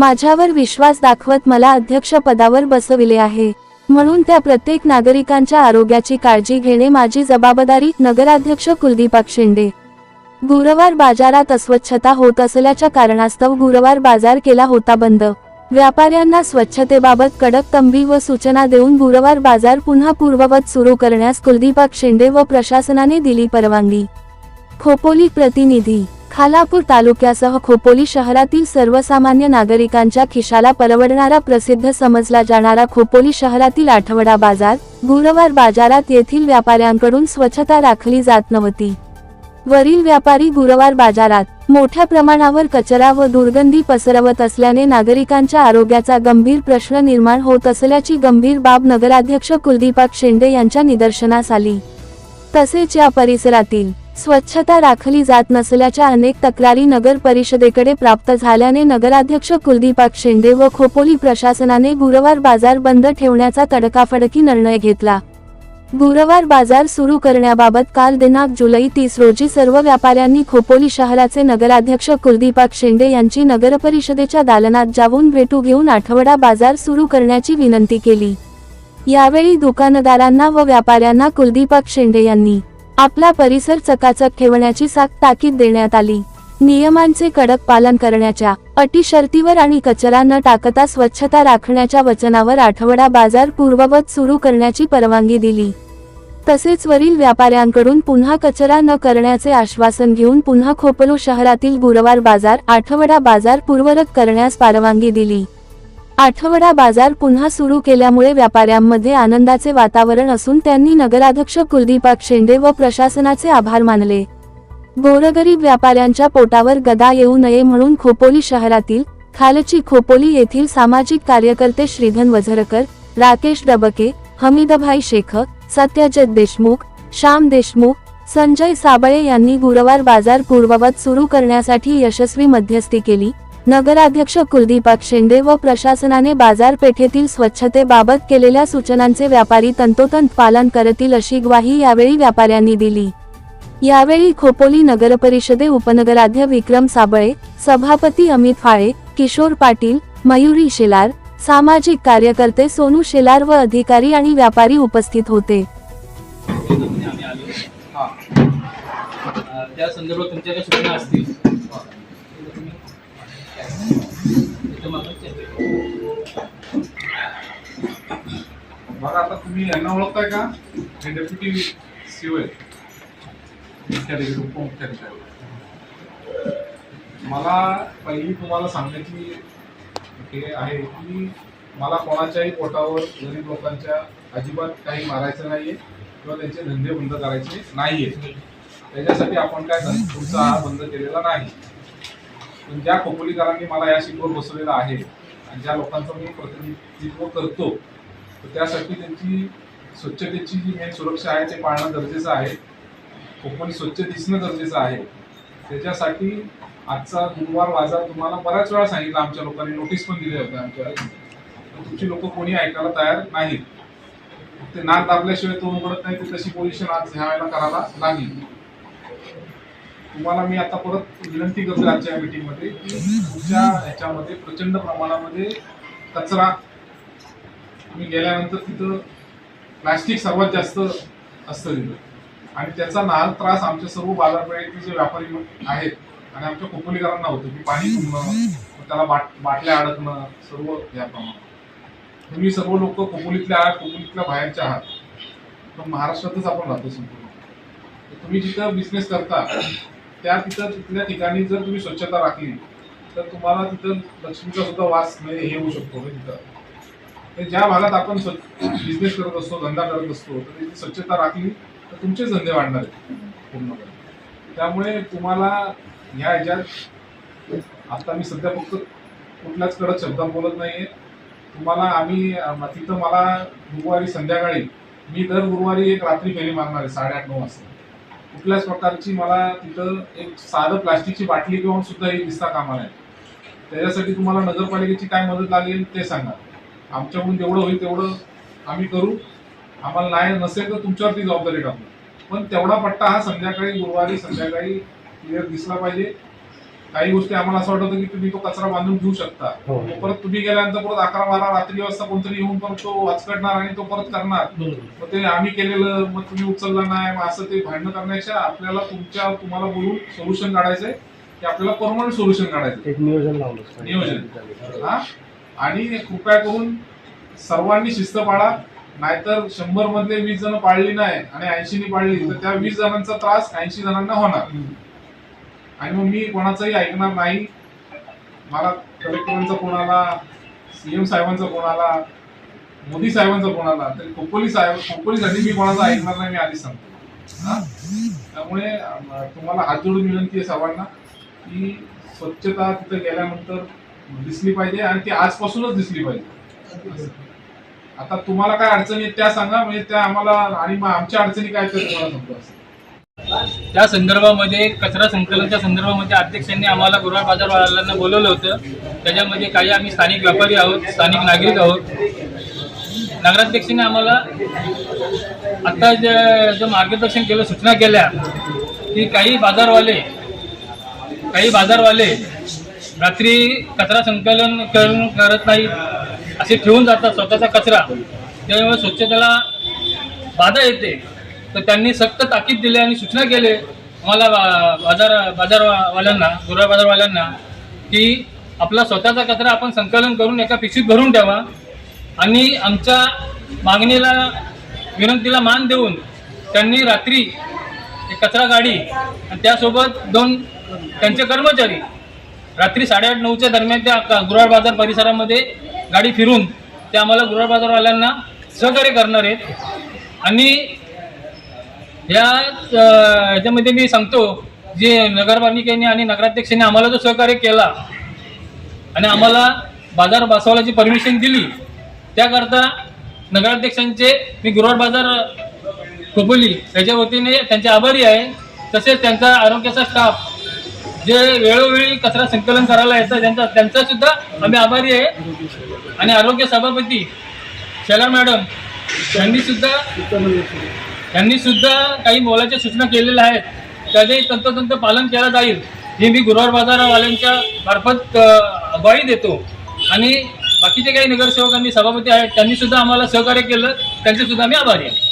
माझ्यावर विश्वास दाखवत मला अध्यक्ष पदावर बसविले आहे, म्हणून त्या प्रत्येक नागरिकांच्या आरोग्याची काळजी घेणे माझी जबाबदारी. नगराध्यक्ष कुलदीपक शेंडे. गुरुवार बाजारात अस्वच्छता होत असल्याच्या कारणास्तव गुरुवार बाजार केला होता बंद. व्यापाऱ्यांना स्वच्छतेबाबत कडक तंबी व सूचना देऊन गुरुवार बाजार पुन्हा पूर्ववत सुरू करण्यास कुलदीपक शेंडे व प्रशासनाने दिली परवानगी. खोपोली प्रतिनिधी. खालापूर तालुक्यासह खोपोली शहरातील सर्वसामान्य नागरिकांच्या खिशाला परवडणारा प्रसिद्ध समजला जाणारा खोपोली शहरातील आठवडा बाजार. गुरुवार बाजारात येथील व्यापाऱ्यांकडून स्वच्छता राखली जात नव्हती. वरील व्यापारी गुरुवार बाजारात मोठ्या प्रमाणावर कचरा व दुर्गंधी पसरवत असल्याने नागरिकांच्या आरोग्याचा गंभीर प्रश्न निर्माण होत असल्याची गंभीर बाब नगराध्यक्ष कुलदीपक शेंडे यांच्या निदर्शनास आली. तसेच या परिसरातील स्वच्छता राखली जात नसल्याच्या अनेक तक्रारी नगर परिषदेकडे प्राप्त झाल्याने नगराध्यक्ष कुलदीपक शेंडे व खोपोली प्रशासनाने गुरुवार बाजार बंद ठेवण्याचा तडकाफडकी निर्णय घेतला. गुरुवार बाजार सुरू करण्याबाबत काल दिनांक जुलै 30 रोजी सर्व व्यापाऱ्यांनी खोपोली शहराचे नगराध्यक्ष कुलदीपक शेंडे यांची नगरपरिषदेच्या दालनात जाऊन भेटू घेऊन आठवडा बाजार सुरू करण्याची विनंती केली. यावेळी दुकानदारांना व व्यापाऱ्यांना कुलदीपक शेंडे यांनी आपला परिसर चकाचक ठेवण्याची ताकीद देण्यात आली. नियमांचे कडक पालन करण्याच्या अटी शर्तीवर आणि कचरा न टाकता स्वच्छता राखण्याच्या वचनावर आठवडा बाजार पूर्ववत सुरू करण्याची परवानगी दिली. तसेच वरील व्यापाऱ्यांकडून पुन्हा कचरा न करण्याचे आश्वासन घेऊन पुन्हा खोपोली शहरातील गुरुवार बाजार आठवडा बाजार पूर्ववत करण्यास परवानगी दिली. आठवडा बाजार पुन्हा सुरू केल्यामुळे व्यापाऱ्यांमध्ये आनंदाचे वातावरण असून त्यांनी नगराध्यक्ष कुलदीपक शेंडे व प्रशासनाचे आभार मानले. गोरगरीब व्यापाऱ्यांच्या पोटावर गदा येऊ नये म्हणून खोपोली शहरातील खालची खोपोली येथील सामाजिक कार्यकर्ते श्रीधन वझरकर, राकेश डबके, हमीदभाई शेख, सत्यजित देशमुख, श्याम देशमुख, संजय साबळे यांनी गुरुवार बाजार पूर्ववत सुरू करण्यासाठी यशस्वी मध्यस्थी केली. नगराध्यक्ष कुलदीपक शेंडे व प्रशासनाने बाजारपेठेतील स्वच्छतेबाबत केलेल्या सूचनांचे व्यापारी तंतोतंत पालन करतील अशी ग्वाही यावेळी व्यापाऱ्यांनी दिली. यावेळी खोपोली नगरपरिषदे उपनगराध्यक्ष विक्रम साबळे, सभापती अमित फाळे, किशोर पाटील, मयुरी शेलार, सामाजिक कार्यकर्ते सोनू शेलार व अधिकारी आणि व्यापारी उपस्थित होते. त्या संदर्भात तुमच्या काही सूचना असतील बघा, आता तुम्ही यांना ओळखताय का? हे डेप्युटी सीओ आहेत, उपमुख्याधिकारी. मला पहिली तुम्हाला सांगण्याची हे आहे की मला कोणाच्याही पोटावर गरीब लोकांच्या अजिबात काही मारायचं नाहीये किंवा त्यांचे धंदे बंद करायचे नाहीये. त्याच्यासाठी आपण काय तुमचा हा बंद केलेला नाही. पण ज्या खोपोलीकरांनी मला या सीटवर बसवलेलं आहे आणि ज्या लोकांचं मी प्रतिनिधित्व करतो, तर त्यासाठी त्यांची स्वच्छतेची जी मेन सुरक्षा आहे ते पाळणं गरजेचं आहे. खोपोली स्वच्छ दिसणं गरजेचं आहे. त्याच्यासाठी आजचा गुरुवार बाजार तुम्हाला बऱ्याच वेळा सांगितलं, आमच्या लोकांनी नोटीस पण दिले होते आमच्या, तुमची लोक कोणी ऐकायला तयार नाहीत. ते नाक दाबल्याशिवाय तो उघडत नाही. ते तशी पोझिशन आज ह्या वेळेला करायला लागली. तुम्हाला मी आता परत विनंती करतो आजच्या मीटिंगमध्ये की तुमच्या ह्याच्यामध्ये प्रचंड प्रमाणामध्ये कचरा, तुम्ही गेल्यानंतर तिथं प्लास्टिक सर्वात जास्त असतं तिथं आणि त्याचा नाहक त्रास आमच्या सर्व बाजारपेठेतले जे व्यापारी आहेत आणि आमच्या खोपोलीकरांना होतं की पाणी तुंबणं, त्याला बाटल्या अडकणं, सर्व याप्रमाणे. तुम्ही सर्व लोक खोपोलीतले आहात, खोपोलीतल्या बाहेरच्या आहात, पण महाराष्ट्रातच आपण राहतो संपूर्ण. तुम्ही जिथं बिझनेस करता तिथल्या ठिकाणी जर तुम्ही स्वच्छता राखली तर तुम्हाला तिथं लक्ष्मीचा सुद्धा वास हे येऊ शकतो. तिथं ज्या भागात आपण बिझनेस करत असतो, धंदा करत असतो, तर तिथे स्वच्छता राखली तर तुमचे धंदे वाढणार आहेत पूर्णपणे. त्यामुळे तुम्हाला ह्या ह्याच्यात आता मी सध्या फक्त कुठल्याच कडक शब्दात बोलत नाहीये. तुम्हाला आम्ही तिथं मला गुरुवारी संध्याकाळी मी दर गुरुवारी एक रात्री फेरी मारणार आहे 8:30-9 वाजता. कुठल्याच प्रकारची मला तिथं एक साधं प्लास्टिकची बाटली घेऊन सुद्धा ही दिसता कामा नये. त्याच्यासाठी तुम्हाला नगरपालिकेची काय मदत लागेल ते सांगा. आमच्याकडून जेवढं होईल तेवढं आम्ही करू. आम्हाला नाही नसेल तर तुमच्यावरती जबाबदारी टाकू. पण तेवढा पट्टा हा संध्याकाळी गुरुवारी संध्याकाळी क्लिअर दिसला पाहिजे. काही गोष्टी आम्हाला असं वाटत होतं की तुम्ही तो कचरा बांधून घेऊ शकता. परत तुम्ही गेल्यानंतर परत 11-12 रात्री वाजता कोणतरी येऊन परत तो वाचकडणार आणि तो परत करणार. मग ते आम्ही केलेलं मग तुम्ही उचलला नाही, मग असं ते भांडणं करण्यापेक्षा आपल्याला तुम्हाला बोलून सोल्युशन काढायचंय की आपल्याला परमनंट सोल्युशन काढायचं. एक नियोजन लावलं. नियोजन हा. आणि कृपया करून सर्वांनी शिस्त पाळा, नाहीतर 100 मधले 20 जण पाळली नाही आणि 80 पाळली तर त्या 20 जणांचा त्रास 80 जणांना होणार. आणि मग मी कोणाचंही ऐकणार नाही. मला कलेक्टरांचा फोन आला, सीएम साहेबांचा फोन आला, मोदी साहेबांचा फोन आला, तरी खोपोलीसाठी मी कोणाचं ऐकणार नाही, मी आधीच सांगतो. त्यामुळे तुम्हाला हात जोडून विनंती आहे सर्वांना की स्वच्छता तिथे गेल्यानंतर दिसली पाहिजे आणि ती आजपासूनच दिसली पाहिजे. आता तुम्हाला काय अडचणी आहेत त्या सांगा, म्हणजे त्या आम्हाला, आणि मग आमच्या अडचणी काय त्या तुम्हाला सांगतो. त्या संदर्भामध्ये कचरा संकलनाच्या संदर्भामध्ये अध्यक्षांनी आम्हाला गुरुवार बाजारवाल्यांना बोलवलं होतं. त्याच्यामध्ये काही आम्ही स्थानिक व्यापारी आहोत, स्थानिक नागरिक आहोत. नगराध्यक्षांनी आम्हाला आता जे मार्गदर्शन केलं, सूचना केल्या की काही बाजारवाले रात्री कचरा संकलन करत नाही, असे ठेवून जातात स्वतःचा कचरा, त्यामुळे स्वच्छतेला बाधा येते. तर त्यांनी सक्त ताकीद दिली आणि सूचना केली आम्हाला बाजारवाल्यांना, गुरुवार बाजारवाल्यांना, की आपला स्वतःचा कचरा आपण संकलन करून एका पिशवीत भरून ठेवा आणि आमच्या मागणीला, विनंतीला मान देऊन त्यांनी रात्री एक कचरा गाडी आणि त्यासोबत 2 त्यांचे कर्मचारी रात्री 8:30-9च्या दरम्यान त्या गुरुवार बाजार परिसरामध्ये गाडी फिरून ते आम्हाला गुरुवार बाजारवाल्यांना सहकार्य करणार आहेत. आणि ह्याच्यामध्ये मी सांगतो, जे नगरपालिकेने आणि नगराध्यक्षांनी आम्हाला जो सहकार्य केला आणि आम्हाला बाजार बसवण्याची परमिशन दिली, त्याकरता नगराध्यक्षांचे मी गुरुवार बाजार खोपोली याच्या वतीने त्यांचे आभारी आहे. तसेच त्यांचा आरोग्याचा स्टाफ जे वेळोवेळी कचरा संकलन करायला येतं त्यांचा सुद्धा आम्ही आभारी आहे. आणि आरोग्य सभापती शेलार मॅडम यांनी सुद्धा काही मोलाच्या सूचना केलेल्या आहेत, त्याचे तंतोतंत पालन केलं जाईल हे मी गुरुवार बाजारवाल्यांच्या मार्फत ग्वाही देतो. आणि बाकीचे काही नगरसेवकांनी, सभापती आहेत, त्यांनी सुद्धा आम्हाला सहकार्य केलं, त्यांचे सुद्धा आम्ही आभारी आहे.